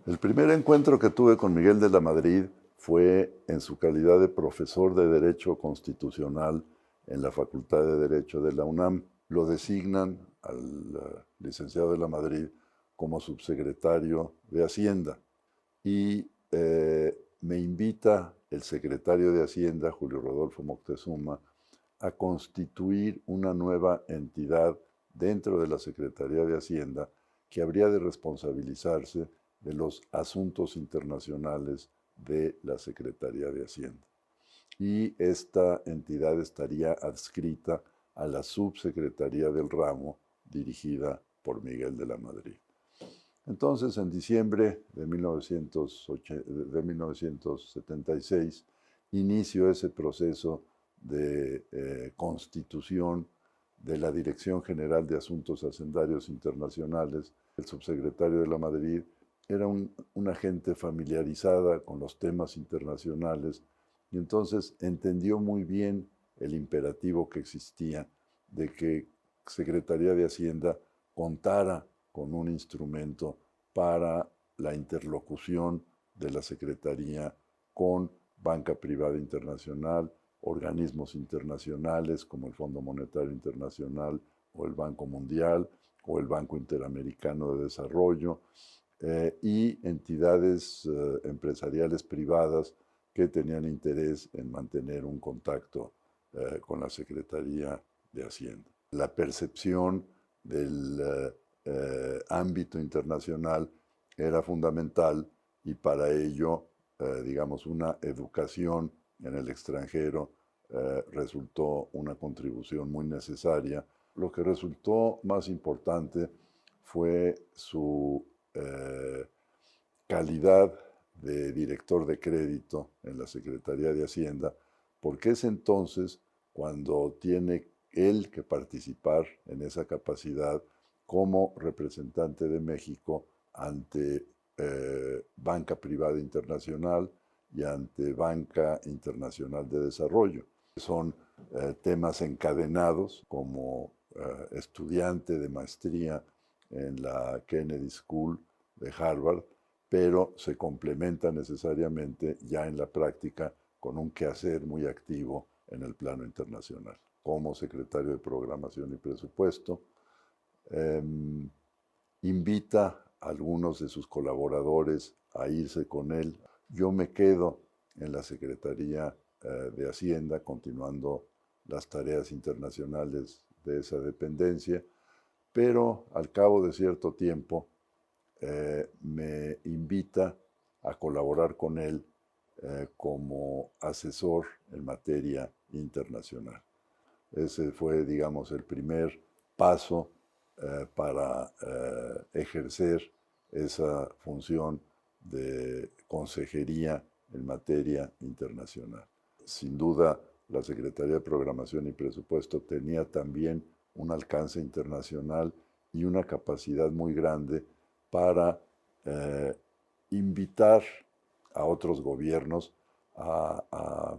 El primer encuentro que tuve con Miguel de la Madrid fue en su calidad de profesor de Derecho Constitucional en la Facultad de Derecho de la UNAM. Lo designan al licenciado de la Madrid como subsecretario de Hacienda y me invita el secretario de Hacienda, Julio Rodolfo Moctezuma, a constituir una nueva entidad dentro de la Secretaría de Hacienda que habría de responsabilizarse de los asuntos internacionales de la Secretaría de Hacienda. Y esta entidad estaría adscrita a la subsecretaría del ramo dirigida por Miguel de la Madrid. Entonces, en diciembre de 1976, inició ese proceso de constitución de la Dirección General de Asuntos Hacendarios Internacionales. El subsecretario de la Madrid era una gente familiarizada con los temas internacionales y entonces entendió muy bien el imperativo que existía de que Secretaría de Hacienda contara con un instrumento para la interlocución de la Secretaría con banca privada internacional, organismos internacionales como el Fondo Monetario Internacional o el Banco Mundial o el Banco Interamericano de Desarrollo y entidades empresariales privadas que tenían interés en mantener un contacto con la Secretaría de Hacienda. La percepción del ámbito internacional era fundamental y para ello, digamos, una educación en el extranjero resultó una contribución muy necesaria. Lo que resultó más importante fue su calidad de director de crédito en la Secretaría de Hacienda, porque es entonces cuando tiene él que participar en esa capacidad como representante de México ante Banca Privada Internacional y ante Banca Internacional de Desarrollo. Son temas encadenados como estudiante de maestría en la Kennedy School de Harvard, pero se complementa necesariamente ya en la práctica con un quehacer muy activo en el plano internacional. Como secretario de Programación y Presupuesto, invita a algunos de sus colaboradores a irse con él. Yo me quedo en la Secretaría de Hacienda, continuando las tareas internacionales de esa dependencia, pero al cabo de cierto tiempo me invita a colaborar con él como asesor en materia internacional. Ese fue, digamos, el primer paso para ejercer esa función de consejería en materia internacional. Sin duda, la Secretaría de Programación y Presupuesto tenía también un alcance internacional y una capacidad muy grande para invitar a otros gobiernos a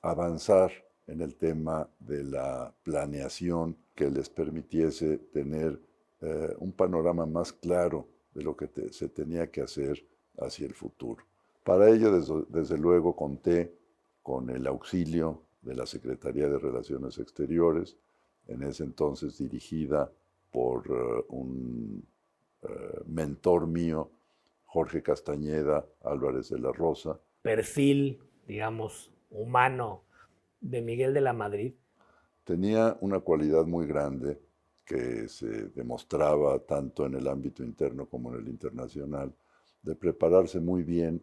avanzar en el tema de la planeación que les permitiese tener un panorama más claro de lo que se tenía que hacer hacia el futuro. Para ello, desde luego, conté con el auxilio de la Secretaría de Relaciones Exteriores, en ese entonces dirigida por un mentor mío, Jorge Castañeda Álvarez de la Rosa. Perfil, digamos, humano de Miguel de la Madrid. Tenía una cualidad muy grande que se demostraba tanto en el ámbito interno como en el internacional, de prepararse muy bien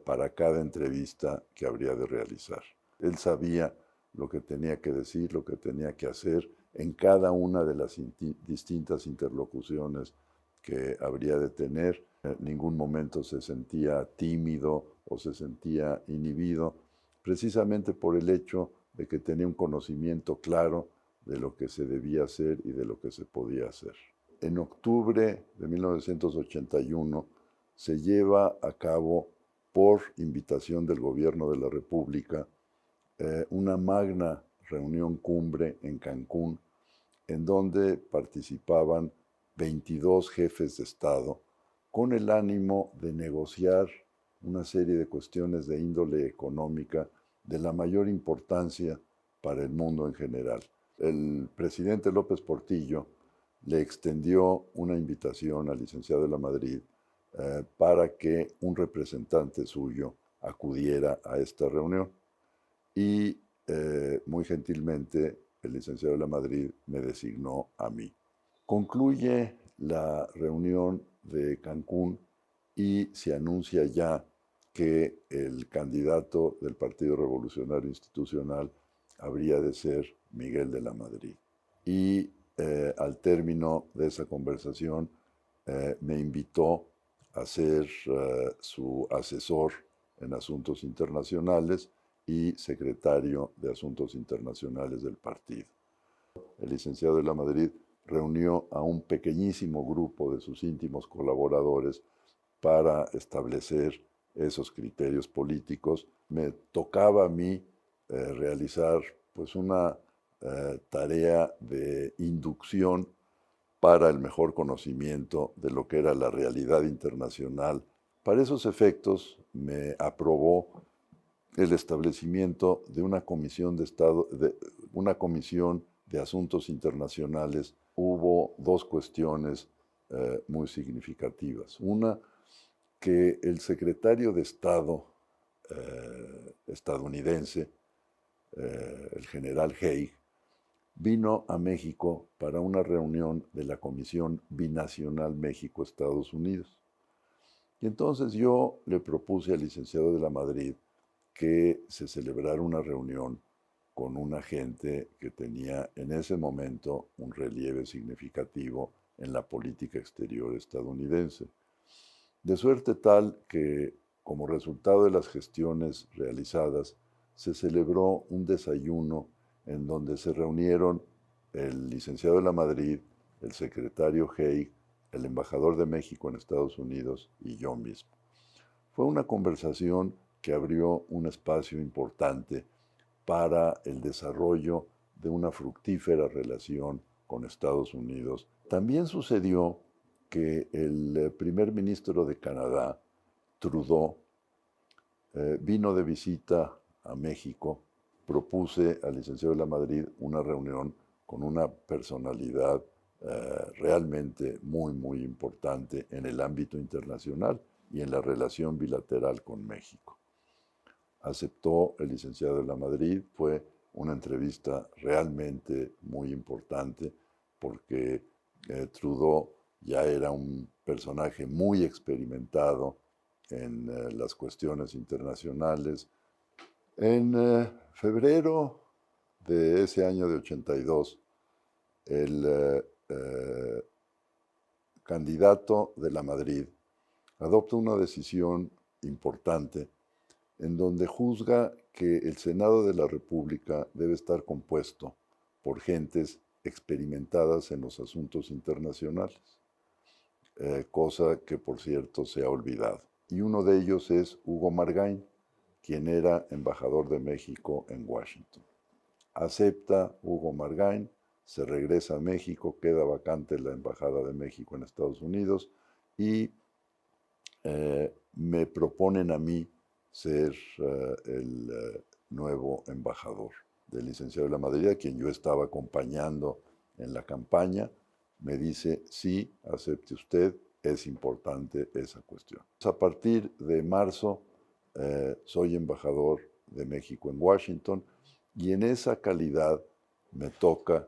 para cada entrevista que habría de realizar. Él sabía lo que tenía que decir, lo que tenía que hacer en cada una de las distintas interlocuciones que habría de tener. En ningún momento se sentía tímido o se sentía inhibido, precisamente por el hecho de que tenía un conocimiento claro de lo que se debía hacer y de lo que se podía hacer. En octubre de 1981 se lleva a cabo, por invitación del Gobierno de la República, una magna reunión cumbre en Cancún, en donde participaban 22 jefes de Estado con el ánimo de negociar una serie de cuestiones de índole económica de la mayor importancia para el mundo en general. El presidente López Portillo le extendió una invitación al licenciado de la Madrid para que un representante suyo acudiera a esta reunión. Y muy gentilmente el licenciado de la Madrid me designó a mí. Concluye la reunión de Cancún y se anuncia ya que el candidato del Partido Revolucionario Institucional habría de ser Miguel de la Madrid. Y al término de esa conversación me invitó a ser su asesor en asuntos internacionales y secretario de Asuntos Internacionales del partido. El licenciado de la Madrid reunió a un pequeñísimo grupo de sus íntimos colaboradores para establecer esos criterios políticos. Me tocaba a mí realizar pues una tarea de inducción para el mejor conocimiento de lo que era la realidad internacional. Para esos efectos me aprobó el establecimiento de una comisión de Estado, una comisión de asuntos internacionales. Hubo dos cuestiones muy significativas. Una, que el secretario de Estado estadounidense, el general Haig, vino a México para una reunión de la Comisión Binacional México-Estados Unidos. Y entonces yo le propuse al licenciado de la Madrid que se celebrara una reunión con un agente que tenía en ese momento un relieve significativo en la política exterior estadounidense. De suerte tal que, como resultado de las gestiones realizadas, se celebró un desayuno en donde se reunieron el licenciado de la Madrid, el secretario Haig, el embajador de México en Estados Unidos y yo mismo. Fue una conversación que abrió un espacio importante para el desarrollo de una fructífera relación con Estados Unidos. También sucedió que el primer ministro de Canadá, Trudeau, vino de visita a México. Propuse al licenciado de la Madrid una reunión con una personalidad realmente muy, muy importante en el ámbito internacional y en la relación bilateral con México. Aceptó el licenciado de la Madrid, fue una entrevista realmente muy importante porque Trudeau ya era un personaje muy experimentado en las cuestiones internacionales. En febrero de ese año de 82, el candidato de la Madrid adopta una decisión importante en donde juzga que el Senado de la República debe estar compuesto por gentes experimentadas en los asuntos internacionales, cosa que por cierto se ha olvidado. Y uno de ellos es Hugo Margain, quien era embajador de México en Washington. Acepta Hugo Margain, se regresa a México, queda vacante la embajada de México en Estados Unidos y me proponen a mí ser el nuevo embajador del licenciado de la Madrid, a quien yo estaba acompañando en la campaña. Me dice, sí, acepte usted, es importante esa cuestión. A partir de marzo soy embajador de México en Washington y en esa calidad me toca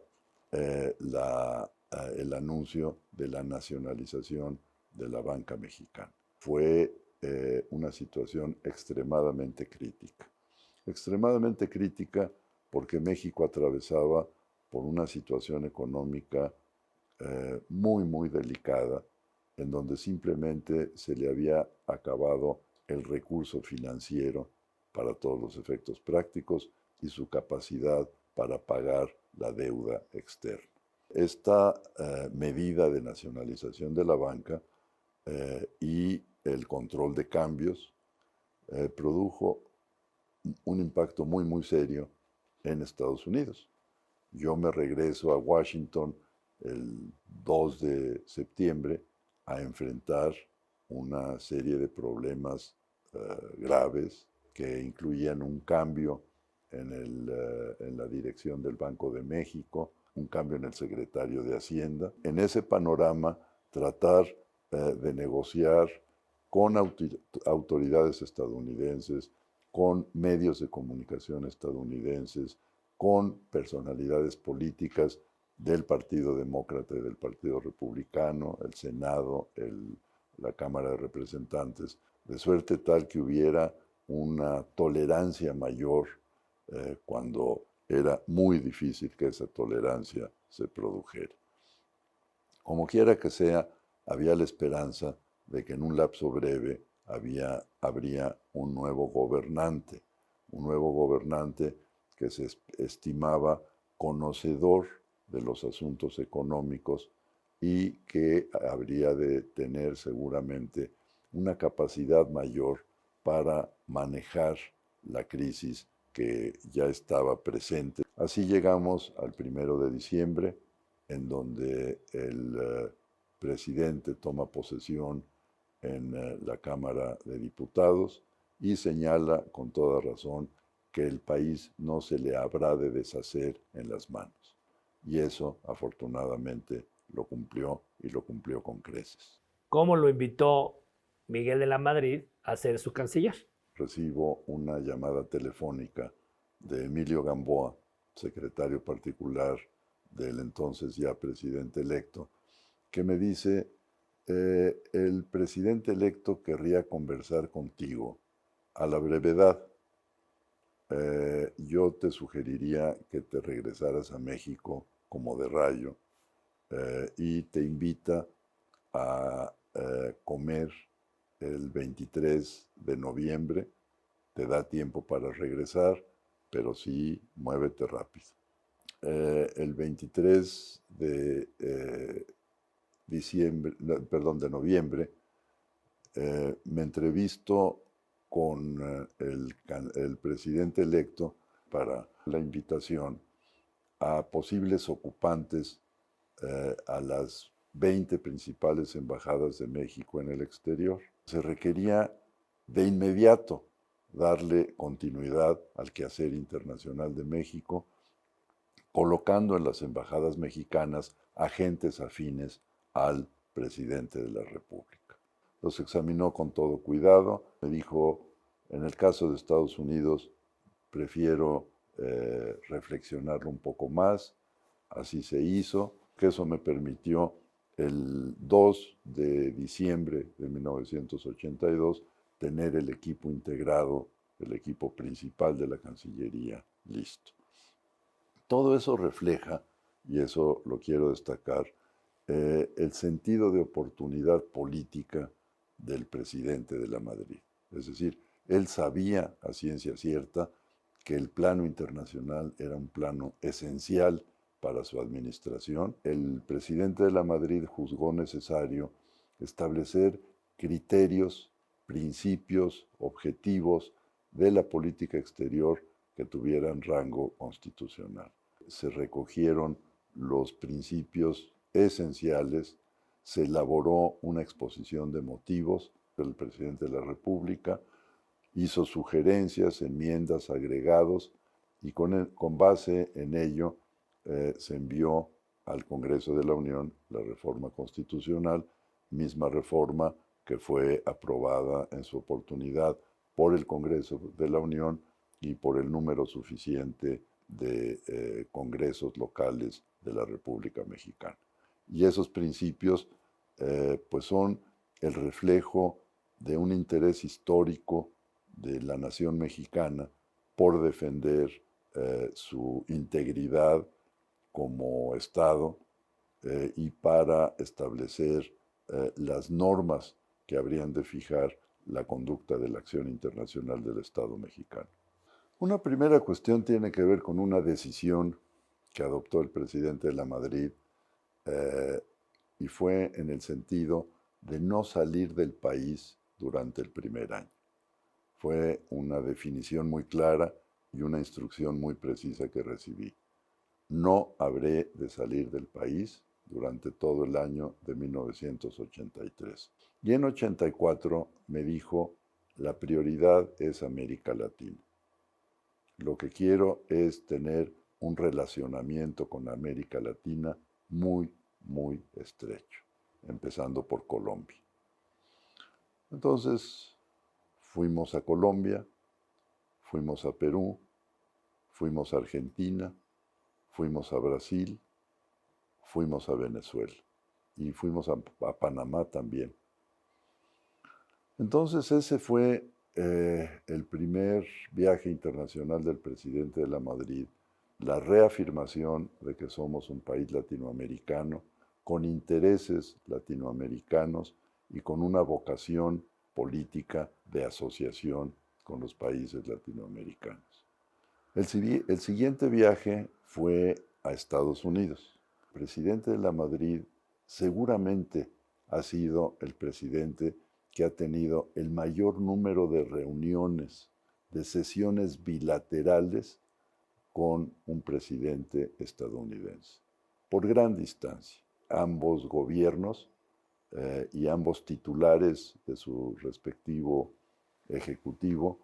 el anuncio de la nacionalización de la banca mexicana. Fue una situación extremadamente crítica porque México atravesaba por una situación económica muy, muy delicada, en donde simplemente se le había acabado el recurso financiero para todos los efectos prácticos y su capacidad para pagar la deuda externa. Esta medida de nacionalización de la banca y el control de cambios produjo un impacto muy, muy serio en Estados Unidos. Yo me regreso a Washington el 2 de septiembre a enfrentar una serie de problemas graves que incluían un cambio en la dirección del Banco de México, un cambio en el secretario de Hacienda. En ese panorama, tratar de negociar con autoridades estadounidenses, con medios de comunicación estadounidenses, con personalidades políticas del Partido Demócrata y del Partido Republicano, el Senado, la Cámara de Representantes, de suerte tal que hubiera una tolerancia mayor cuando era muy difícil que esa tolerancia se produjera. Como quiera que sea, había la esperanza de que en un lapso breve habría un nuevo gobernante que se estimaba conocedor de los asuntos económicos y que habría de tener seguramente una capacidad mayor para manejar la crisis que ya estaba presente. Así llegamos al 1 de diciembre, en donde el presidente toma posesión en la Cámara de Diputados y señala con toda razón que el país no se le habrá de deshacer en las manos. Y eso, afortunadamente, lo cumplió y lo cumplió con creces. ¿Cómo lo invitó Miguel de la Madrid a ser su canciller? Recibo una llamada telefónica de Emilio Gamboa, secretario particular del entonces ya presidente electo, que me dice, el presidente electo querría conversar contigo a la brevedad. Yo te sugeriría que te regresaras a México como de rayo y te invita a comer el 23 de noviembre. Te da tiempo para regresar, pero sí, muévete rápido. El 23 de de noviembre, me entrevisto con el presidente electo para la invitación a posibles ocupantes a las 20 principales embajadas de México en el exterior. Se requería de inmediato darle continuidad al quehacer internacional de México, colocando en las embajadas mexicanas agentes afines al presidente de la República. Los examinó con todo cuidado, me dijo, en el caso de Estados Unidos, prefiero reflexionarlo un poco más, así se hizo, que eso me permitió el 2 de diciembre de 1982 tener el equipo integrado, el equipo principal de la Cancillería listo. Todo eso refleja, y eso lo quiero destacar, el sentido de oportunidad política del presidente de la Madrid. Es decir, él sabía a ciencia cierta que el plano internacional era un plano esencial para su administración. El presidente de la Madrid juzgó necesario establecer criterios, principios, objetivos de la política exterior que tuvieran rango constitucional. Se recogieron los principios esenciales, se elaboró una exposición de motivos del presidente de la República, hizo sugerencias, enmiendas, agregados, y con base en ello se envió al Congreso de la Unión la reforma constitucional, misma reforma que fue aprobada en su oportunidad por el Congreso de la Unión y por el número suficiente de congresos locales de la República Mexicana. Y esos principios pues son el reflejo de un interés histórico de la nación mexicana por defender su integridad como Estado y para establecer las normas que habrían de fijar la conducta de la acción internacional del Estado mexicano. Una primera cuestión tiene que ver con una decisión que adoptó el presidente de la Madrid y fue en el sentido de no salir del país durante el primer año. Fue una definición muy clara y una instrucción muy precisa que recibí. No habré de salir del país durante todo el año de 1983. Y en 84 me dijo, la prioridad es América Latina. Lo que quiero es tener un relacionamiento con América Latina muy, muy estrecho, empezando por Colombia. Entonces, fuimos a Colombia, fuimos a Perú, fuimos a Argentina, fuimos a Brasil, fuimos a Venezuela y fuimos a Panamá también. Entonces ese fue el primer viaje internacional del presidente de la Madrid, la reafirmación de que somos un país latinoamericano, con intereses latinoamericanos y con una vocación política de asociación con los países latinoamericanos. El siguiente viaje fue a Estados Unidos. El presidente de la Madrid seguramente ha sido el presidente que ha tenido el mayor número de reuniones, de sesiones bilaterales con un presidente estadounidense, por gran distancia. Ambos gobiernos y ambos titulares de su respectivo ejecutivo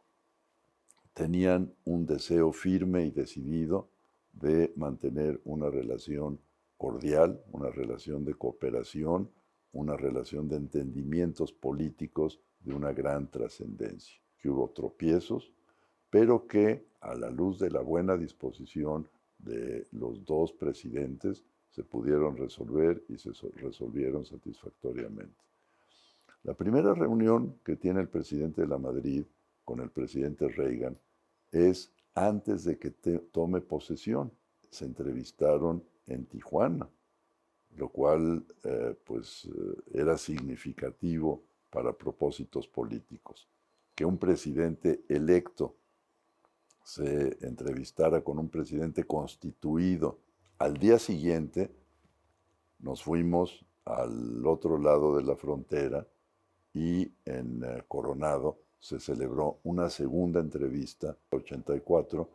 tenían un deseo firme y decidido de mantener una relación cordial, una relación de cooperación, una relación de entendimientos políticos de una gran trascendencia. Que hubo tropiezos, pero que a la luz de la buena disposición de los dos presidentes se pudieron resolver y se resolvieron satisfactoriamente. La primera reunión que tiene el presidente de la Madrid con el presidente Reagan es antes de que tome posesión. Se entrevistaron en Tijuana, lo cual era significativo para propósitos políticos. Que un presidente electo se entrevistara con un presidente constituido. Al día siguiente nos fuimos al otro lado de la frontera y en Coronado se celebró una segunda entrevista. En 1984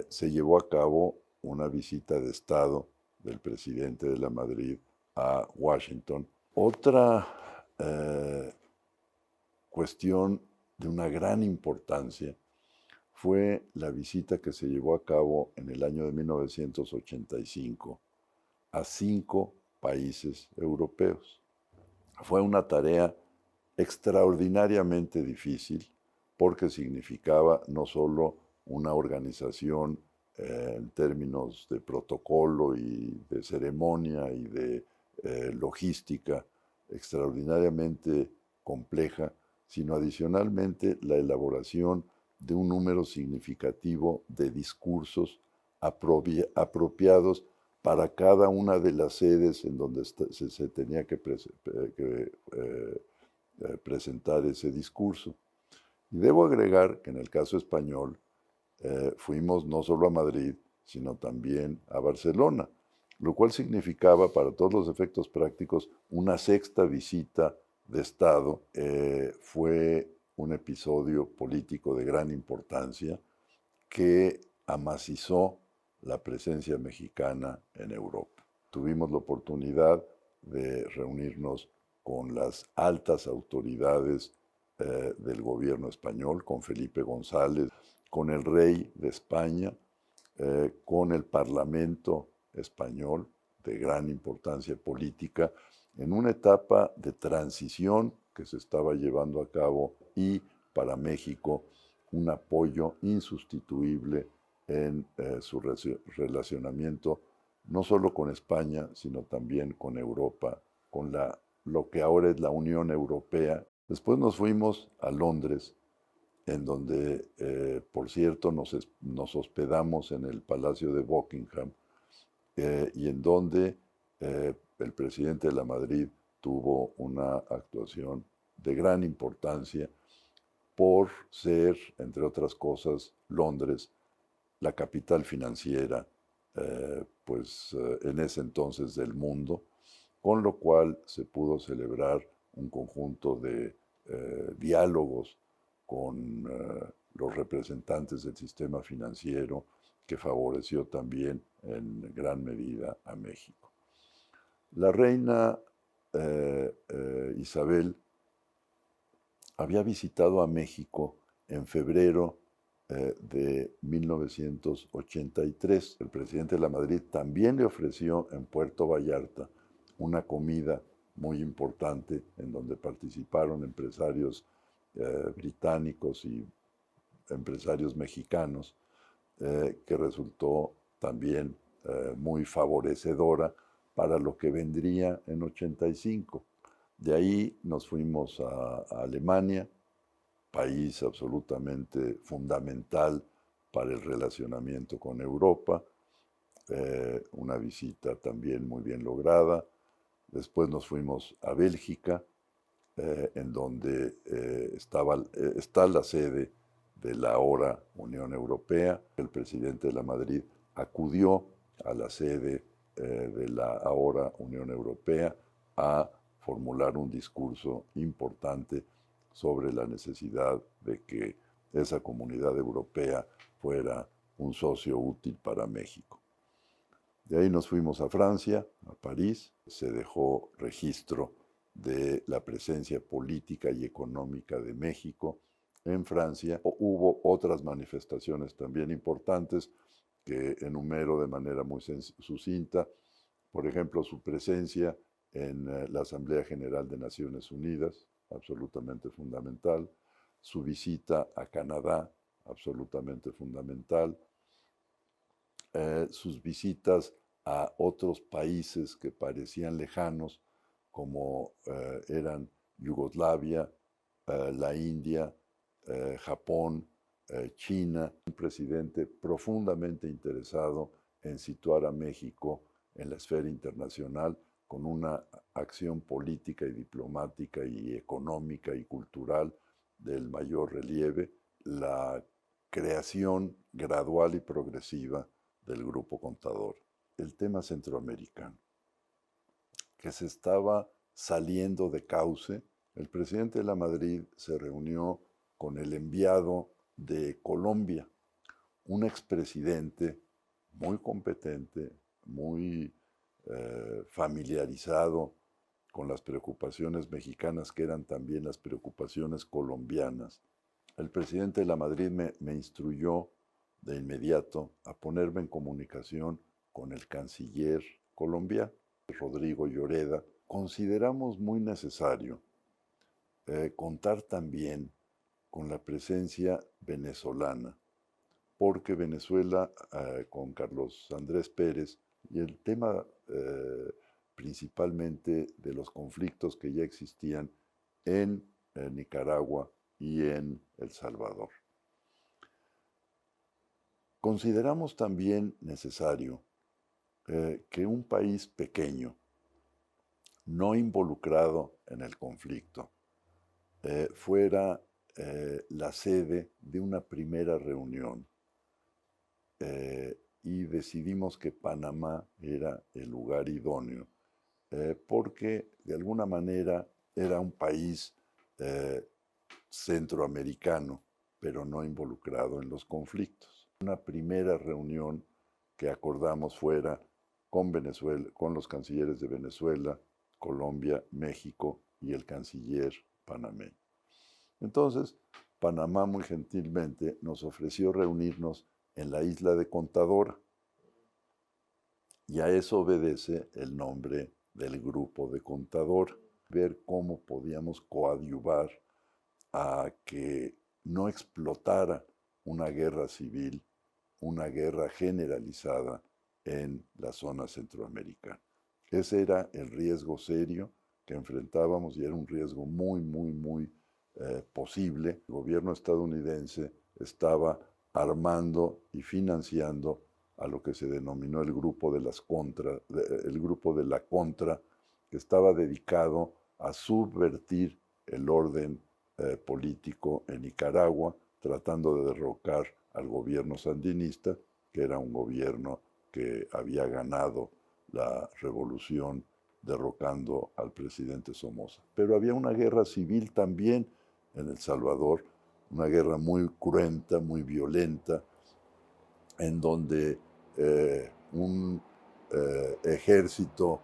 se llevó a cabo una visita de Estado del presidente de la Madrid a Washington. Otra cuestión de una gran importancia fue la visita que se llevó a cabo en el año de 1985 a 5 países europeos. Fue una tarea extraordinariamente difícil porque significaba no solo una organización en términos de protocolo y de ceremonia y de logística extraordinariamente compleja, sino adicionalmente la elaboración de un número significativo de discursos apropiados para cada una de las sedes en donde se tenía que presentar ese discurso. Y debo agregar que en el caso español fuimos no solo a Madrid, sino también a Barcelona, lo cual significaba para todos los efectos prácticos una sexta visita de Estado. Fue un episodio político de gran importancia que amacizó la presencia mexicana en Europa. Tuvimos la oportunidad de reunirnos con las altas autoridades del gobierno español, con Felipe González, con el rey de España, con el Parlamento español, de gran importancia política, en una etapa de transición que se estaba llevando a cabo y para México un apoyo insustituible en su relacionamiento no solo con España, sino también con Europa, con lo que ahora es la Unión Europea. Después nos fuimos a Londres, en donde, por cierto, nos hospedamos en el Palacio de Buckingham y en donde el presidente de la Madrid tuvo una actuación de gran importancia por ser, entre otras cosas, Londres, la capital financiera, en ese entonces del mundo, con lo cual se pudo celebrar un conjunto de diálogos con los representantes del sistema financiero que favoreció también en gran medida a México. La reina Isabel había visitado a México en febrero de 1983. El presidente de la Madrid también le ofreció en Puerto Vallarta una comida muy importante en donde participaron empresarios británicos y empresarios mexicanos, que resultó también muy favorecedora para lo que vendría en 85. De ahí nos fuimos a Alemania, país absolutamente fundamental para el relacionamiento con Europa, una visita también muy bien lograda. Después nos fuimos a Bélgica, en donde está la sede de la ahora Unión Europea. El presidente de la Madrid acudió a la sede de la ahora Unión Europea a formular un discurso importante sobre la necesidad de que esa comunidad europea fuera un socio útil para México. De ahí nos fuimos a Francia, a París. Se dejó registro de la presencia política y económica de México en Francia. Hubo otras manifestaciones también importantes que enumero de manera muy sucinta. Por ejemplo, su presencia en la Asamblea General de Naciones Unidas, absolutamente fundamental. Su visita a Canadá, absolutamente fundamental. Sus visitas a otros países que parecían lejanos, como eran Yugoslavia, la India, Japón, China. Un presidente profundamente interesado en situar a México en la esfera internacional con una acción política y diplomática y económica y cultural del mayor relieve, la creación gradual y progresiva del Grupo Contador. El tema centroamericano, que se estaba saliendo de cauce. El presidente de la Madrid se reunió con el enviado de Colombia, un expresidente muy competente, muy familiarizado con las preocupaciones mexicanas, que eran también las preocupaciones colombianas. El presidente de la Madrid me instruyó de inmediato a ponerme en comunicación con el canciller colombiano, Rodrigo Lloreda. Consideramos muy necesario contar también con la presencia venezolana, porque Venezuela, con Carlos Andrés Pérez, y el tema principalmente de los conflictos que ya existían en Nicaragua y en El Salvador. Consideramos también necesario que un país pequeño, no involucrado en el conflicto, fuera la sede de una primera reunión, y decidimos que Panamá era el lugar idóneo, porque de alguna manera era un país centroamericano, pero no involucrado en los conflictos. Una primera reunión que acordamos fuera con Venezuela, con los cancilleres de Venezuela, Colombia, México y el canciller panameño. Entonces, Panamá muy gentilmente nos ofreció reunirnos en la isla de Contadora, y a eso obedece el nombre del Grupo de Contadora. Ver cómo podíamos coadyuvar a que no explotara una guerra civil, una guerra generalizada en la zona centroamericana. Ese era el riesgo serio que enfrentábamos, y era un riesgo muy posible. El gobierno estadounidense estaba armando y financiando a lo que se denominó el grupo de la contra, que estaba dedicado a subvertir el orden político en Nicaragua, tratando de derrocar al gobierno sandinista, que era un gobierno que había ganado la revolución derrocando al presidente Somoza. Pero había una guerra civil también en El Salvador, una guerra muy cruenta, muy violenta, en donde un ejército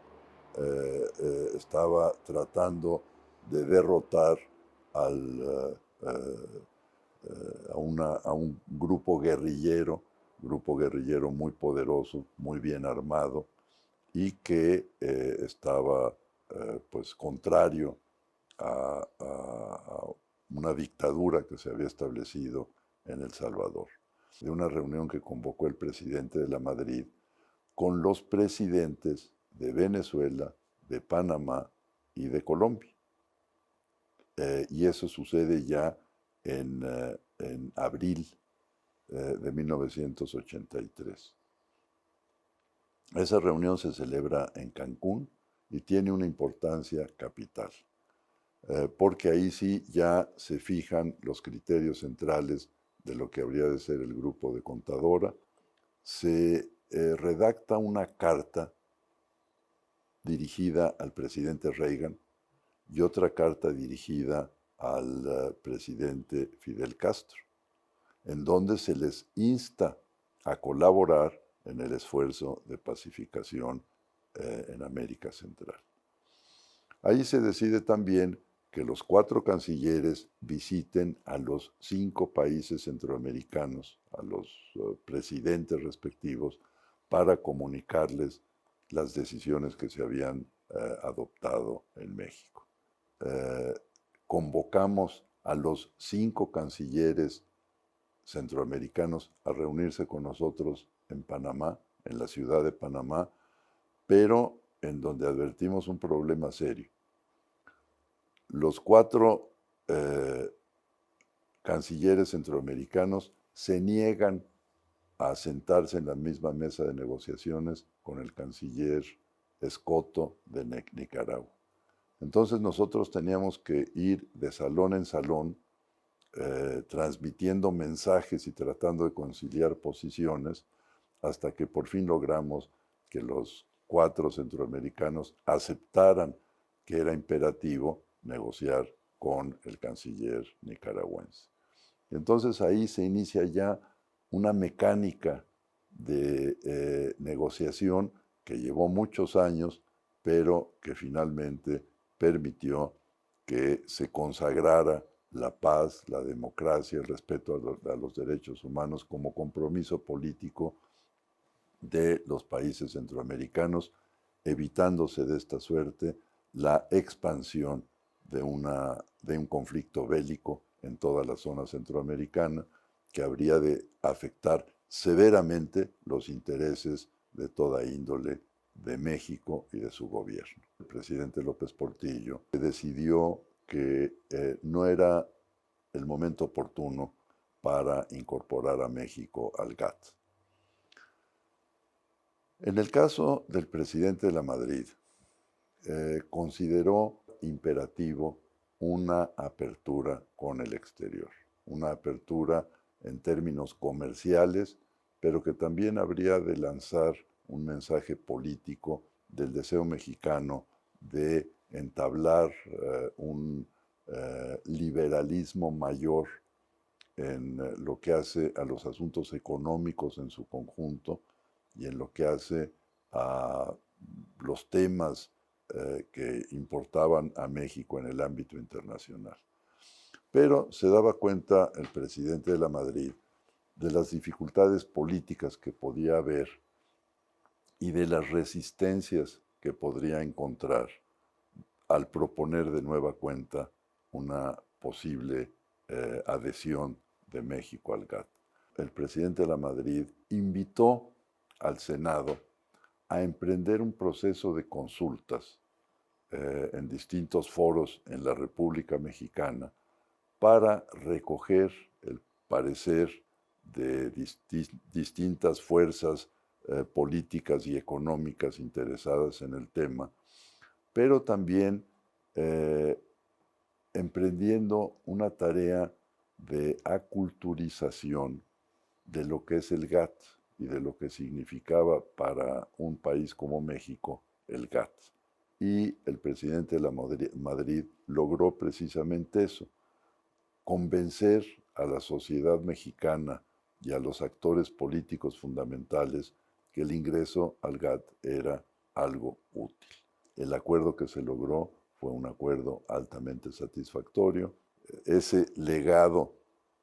estaba tratando de derrotar al, a un grupo guerrillero muy poderoso, muy bien armado, y que estaba pues contrario a una dictadura que se había establecido en El Salvador. De una reunión que convocó el presidente de la Madrid con los presidentes de Venezuela, de Panamá y de Colombia. Y eso sucede ya en abril de 1983. Esa reunión se celebra en Cancún y tiene una importancia capital, porque ahí sí ya se fijan los criterios centrales de lo que habría de ser el grupo de Contadora. Se redacta una carta dirigida al presidente Reagan y otra carta dirigida al presidente Fidel Castro, en donde se les insta a colaborar en el esfuerzo de pacificación en América Central. Ahí se decide también que los 4 cancilleres visiten a los 5 países centroamericanos, a los presidentes respectivos, para comunicarles las decisiones que se habían adoptado en México. Convocamos a los 5 cancilleres centroamericanos a reunirse con nosotros en Panamá, en la ciudad de Panamá, pero en donde advertimos un problema serio. Los 4 cancilleres centroamericanos se niegan a sentarse en la misma mesa de negociaciones con el canciller Escoto de Nicaragua. Entonces nosotros teníamos que ir de salón en salón transmitiendo mensajes y tratando de conciliar posiciones hasta que por fin logramos que los 4 centroamericanos aceptaran que era imperativo negociar con el canciller nicaragüense. Entonces ahí se inicia ya una mecánica de negociación que llevó muchos años, pero que finalmente permitió que se consagrara la paz, la democracia, el respeto a los derechos humanos como compromiso político de los países centroamericanos, evitándose de esta suerte la expansión de un conflicto bélico en toda la zona centroamericana que habría de afectar severamente los intereses de toda índole de México y de su gobierno. El presidente López Portillo decidió que no era el momento oportuno para incorporar a México al GATT. En el caso del presidente de la Madrid, consideró imperativo una apertura con el exterior, una apertura en términos comerciales, pero que también habría de lanzar un mensaje político del deseo mexicano de entablar un liberalismo mayor en lo que hace a los asuntos económicos en su conjunto y en lo que hace a los temas que importaban a México en el ámbito internacional. Pero se daba cuenta el presidente de la Madrid de las dificultades políticas que podía haber y de las resistencias que podría encontrar al proponer de nueva cuenta una posible adhesión de México al GATT. El presidente de la Madrid invitó al Senado a emprender un proceso de consultas en distintos foros en la República Mexicana para recoger el parecer de distintas fuerzas políticas y económicas interesadas en el tema, pero también emprendiendo una tarea de aculturización de lo que es el GATT y de lo que significaba para un país como México el GATT. Y el presidente de la Madrid logró precisamente eso, convencer a la sociedad mexicana y a los actores políticos fundamentales que el ingreso al GATT era algo útil. el acuerdo que se logró fue un acuerdo altamente satisfactorio. Ese legado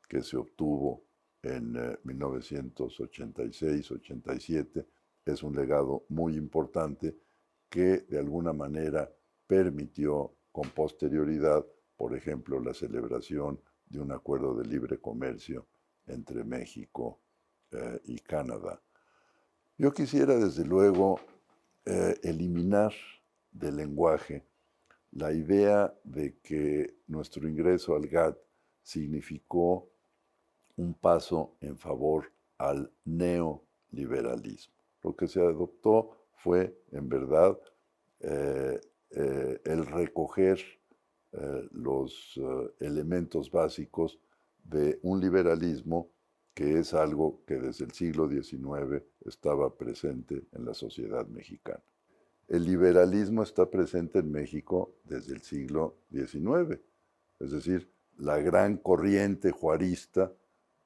que se obtuvo en 1986-87 es un legado muy importante que de alguna manera permitió con posterioridad, por ejemplo, la celebración de un acuerdo de libre comercio entre México y Canadá. Yo quisiera, desde luego, eliminar del lenguaje la idea de que nuestro ingreso al GATT significó un paso en favor al neoliberalismo. Lo que se adoptó fue, en verdad, el recoger los elementos básicos de un liberalismo que es algo que desde el siglo XIX estaba presente en la sociedad mexicana. El liberalismo está presente en México desde el siglo XIX, es decir, la gran corriente juarista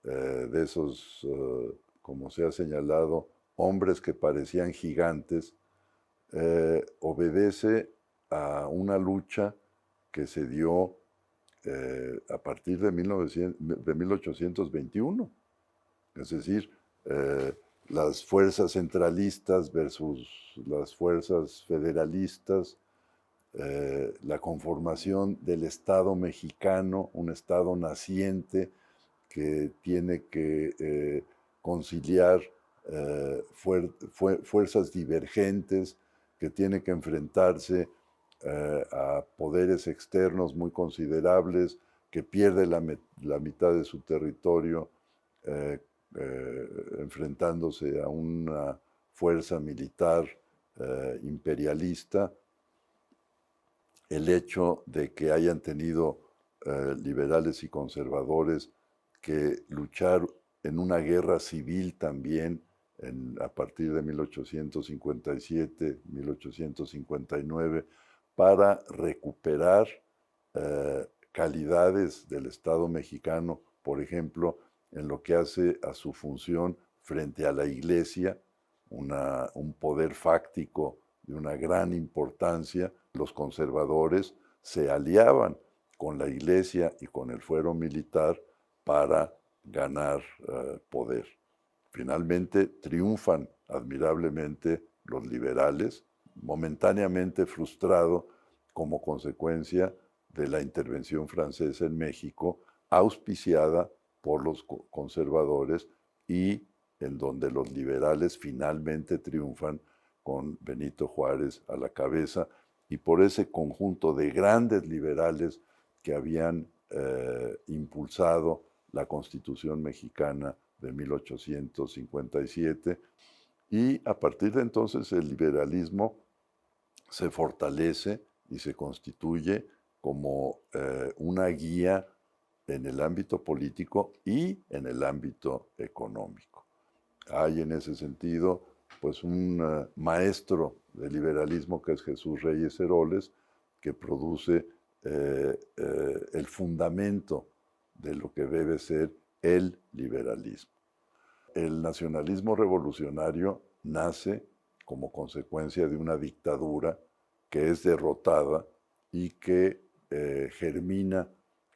de esos, como se ha señalado, hombres que parecían gigantes, obedece a una lucha que se dio a partir de 1821. Es decir, las fuerzas centralistas versus las fuerzas federalistas, la conformación del Estado mexicano, un Estado naciente que tiene que conciliar fuerzas divergentes, que tiene que enfrentarse a poderes externos muy considerables, que pierde la mitad de su territorio enfrentándose a una fuerza militar imperialista. El hecho de que hayan tenido liberales y conservadores que luchar en una guerra civil también a partir de 1857, 1859, para recuperar calidades del Estado mexicano, por ejemplo, en lo que hace a su función frente a la Iglesia, un poder fáctico de una gran importancia. Los conservadores se aliaban con la Iglesia y con el fuero militar para ganar poder. Finalmente triunfan admirablemente los liberales, momentáneamente frustrado como consecuencia de la intervención francesa en México, auspiciada por los conservadores y en donde los liberales finalmente triunfan con Benito Juárez a la cabeza y por ese conjunto de grandes liberales que habían impulsado la Constitución mexicana de 1857 y a partir de entonces el liberalismo se fortalece y se constituye como una guía en el ámbito político y en el ámbito económico. Hay en ese sentido pues un maestro del liberalismo que es Jesús Reyes Heroles, que produce el fundamento de lo que debe ser el liberalismo. El nacionalismo revolucionario nace como consecuencia de una dictadura que es derrotada y que germina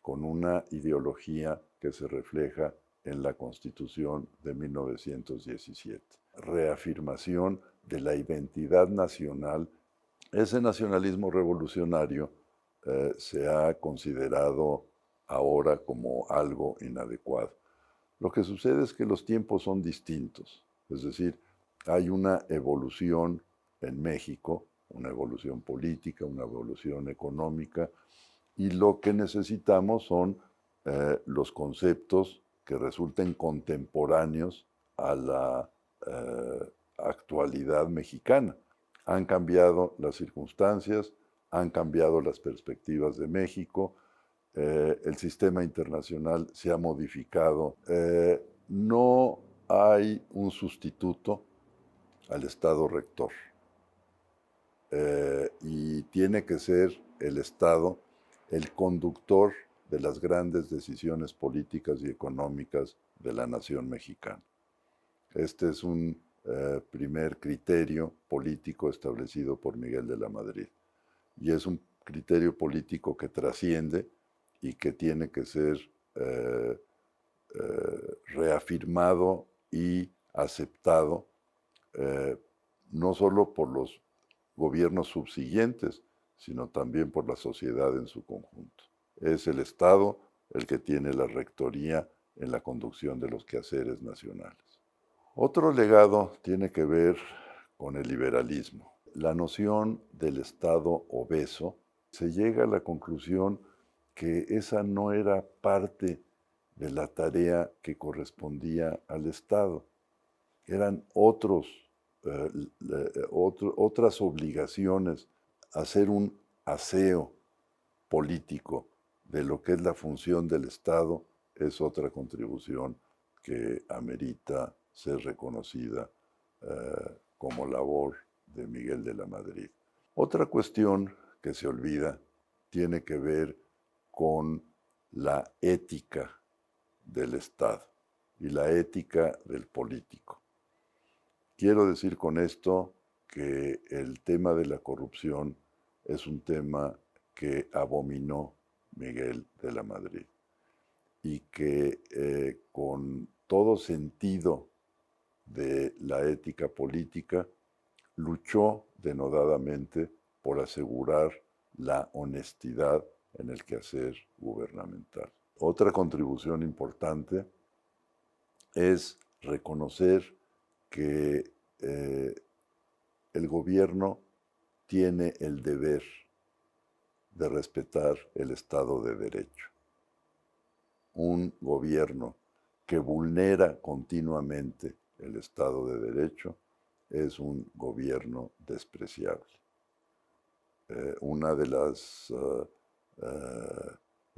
con una ideología que se refleja en la Constitución de 1917. Reafirmación de la identidad nacional. Ese nacionalismo revolucionario se ha considerado ahora como algo inadecuado. Lo que sucede es que los tiempos son distintos, es decir, hay una evolución en México, una evolución política, una evolución económica, y lo que necesitamos son los conceptos que resulten contemporáneos a la actualidad mexicana. Han cambiado las circunstancias, han cambiado las perspectivas de México, el sistema internacional se ha modificado. No hay un sustituto al Estado rector y tiene que ser el Estado el conductor de las grandes decisiones políticas y económicas de la nación mexicana. Este es un primer criterio político establecido por Miguel de la Madrid. y es un criterio político que trasciende y que tiene que ser reafirmado y aceptado no solo por los gobiernos subsiguientes, sino también por la sociedad en su conjunto. Es el Estado el que tiene la rectoría en la conducción de los quehaceres nacionales. Otro legado tiene que ver con el liberalismo. La noción del Estado obeso, se llega a la conclusión que esa no era parte de la tarea que correspondía al Estado. Eran otras obligaciones, hacer un aseo político de lo que es la función del Estado es otra contribución que amerita ser reconocida como labor de Miguel de la Madrid. Otra cuestión que se olvida tiene que ver con la ética del Estado y la ética del político. Quiero decir con esto que el tema de la corrupción es un tema que abominó Miguel de la Madrid y que con todo sentido de la ética política luchó denodadamente por asegurar la honestidad en el quehacer gubernamental. Otra contribución importante es reconocer que el gobierno tiene el deber de respetar el Estado de Derecho. Un gobierno que vulnera continuamente el Estado de Derecho es un gobierno despreciable. Una de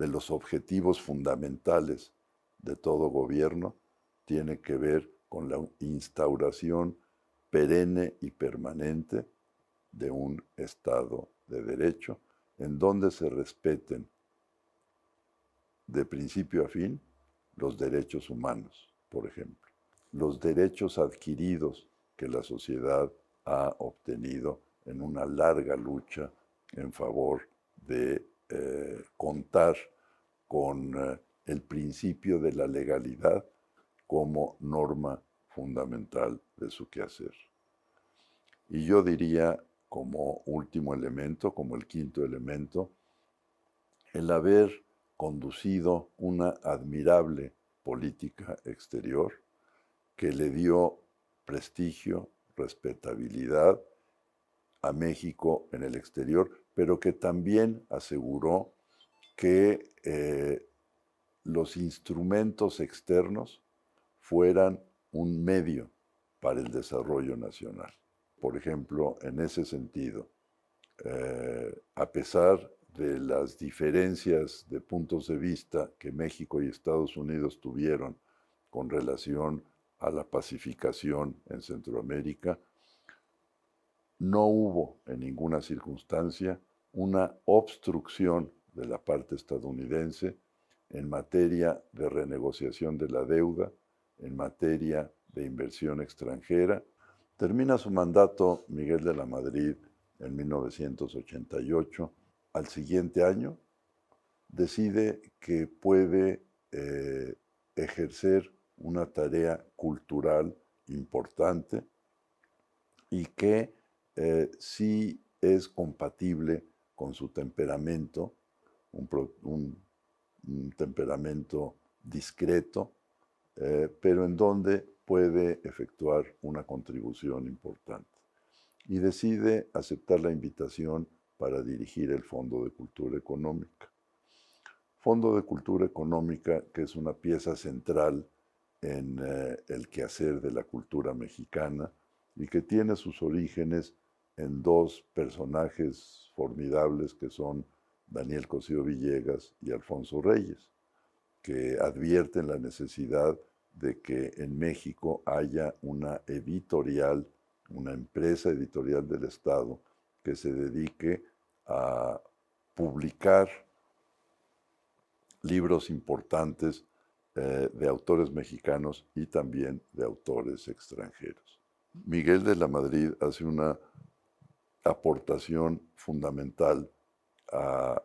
los objetivos fundamentales de todo gobierno tiene que ver con la instauración perenne y permanente de un Estado de Derecho en donde se respeten de principio a fin los derechos humanos, por ejemplo, los derechos adquiridos que la sociedad ha obtenido en una larga lucha en favor de contar con el principio de la legalidad como norma fundamental de su quehacer. Y yo diría, como último elemento, como el quinto elemento, el haber conducido una admirable política exterior que le dio prestigio, respetabilidad a México en el exterior, pero que también aseguró que los instrumentos externos fueran un medio para el desarrollo nacional. Por ejemplo, en ese sentido, a pesar de las diferencias de puntos de vista que México y Estados Unidos tuvieron con relación a la pacificación en Centroamérica, no hubo en ninguna circunstancia una obstrucción de la parte estadounidense en materia de renegociación de la deuda, en materia de inversión extranjera. Termina su mandato Miguel de la Madrid en 1988. Al siguiente año decide que puede ejercer una tarea cultural importante y que sí es compatible con su temperamento, un temperamento discreto, pero en donde puede efectuar una contribución importante. Y decide aceptar la invitación para dirigir el Fondo de Cultura Económica. Fondo de Cultura Económica, que es una pieza central en el quehacer de la cultura mexicana y que tiene sus orígenes en dos personajes formidables que son Daniel Cosío Villegas y Alfonso Reyes, que advierten la necesidad de que en México haya una editorial, una empresa editorial del Estado que se dedique a publicar libros importantes de autores mexicanos y también de autores extranjeros. Miguel de la Madrid hace una aportación fundamental a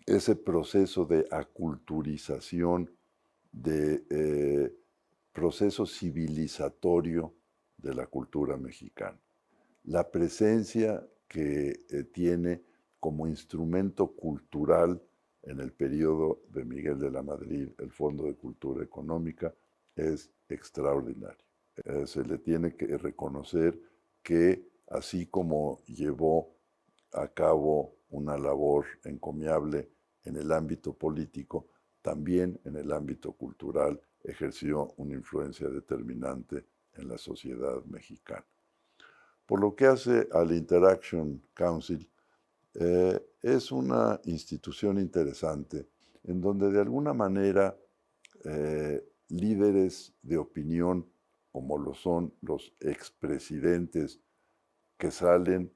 ese proceso de aculturización, de proceso civilizatorio de la cultura mexicana. La presencia que tiene como instrumento cultural en el periodo de Miguel de la Madrid el Fondo de Cultura Económica es extraordinario. Se le tiene que reconocer que así como llevó a cabo una labor encomiable en el ámbito político, también en el ámbito cultural ejerció una influencia determinante en la sociedad mexicana. Por lo que hace al Interaction Council, es una institución interesante en donde de alguna manera líderes de opinión, como lo son los expresidentes que salen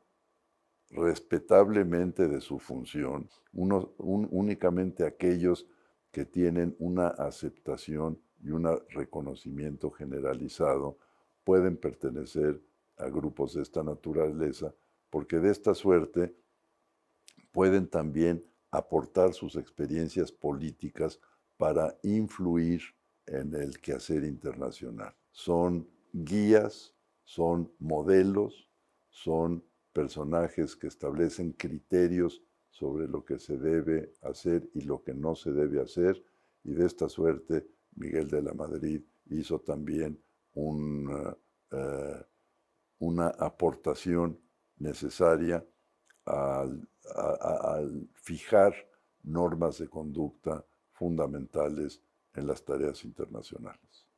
respetablemente de su función, únicamente aquellos que tienen una aceptación y un reconocimiento generalizado pueden pertenecer a grupos de esta naturaleza, porque de esta suerte pueden también aportar sus experiencias políticas para influir en el quehacer internacional. Son guías, son modelos, son personajes que establecen criterios sobre lo que se debe hacer y lo que no se debe hacer, y de esta suerte Miguel de la Madrid hizo también una aportación necesaria al fijar normas de conducta fundamentales en las tareas internacionales.